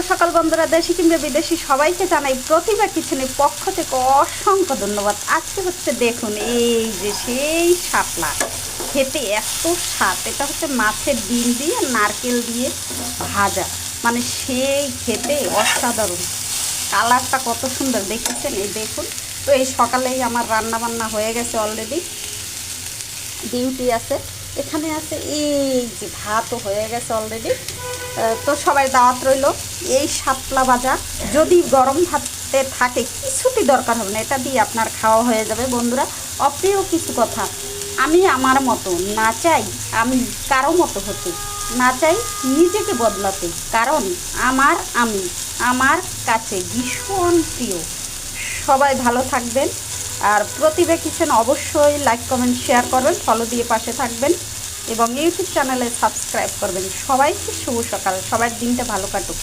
সকাল বন্ধুরা, দেশি কিংবা বিদেশি সবাইকে জানাই প্রতিভা কিচেনের পক্ষ থেকে অসংখ্য ধন্যবাদ। আজকে হচ্ছে দেখুন এই যে সেই শাপলা, খেতে এত স্বাদ। এটা হচ্ছে মাছের ডিম দিয়ে নারকেল দিয়ে ভাজা, মানে সেই খেতে অসাধারণ। কালারটা কত সুন্দর দেখেছেন, এই দেখুন। তো এই সকালেই আমার রান্না বান্না হয়ে গেছে অলরেডি, ডিউটি আছে এখানে আছে। এই যে ভাতও হয়ে গেছে অলরেডি। তো সবাই দাওয়াত রইল। এই শাপলা ভাজা যদি গরম ভাতে থাকে কিছুটি দরকার হবে না, এটা দিয়ে আপনার খাওয়া হয়ে যাবে। বন্ধুরা, অপ্রিয় কিছু কথা, আমি আমার মতো না চাই আমি কারো মতো হতে, না চাই নিজেকে বদলাতে, কারণ আমি আমার কাছে ভীষণ প্রিয়। সবাই ভালো থাকবেন। আর প্রতিভা কিচেন অবশ্যই লাইক কমেন্ট শেয়ার করবেন, ফলো দিয়ে পাশে থাকবেন এবং ইউটিউব চ্যানেলে সাবস্ক্রাইব করবেন। সবাইকে শুভ সকাল, সবার দিনটা ভালো কাটুক।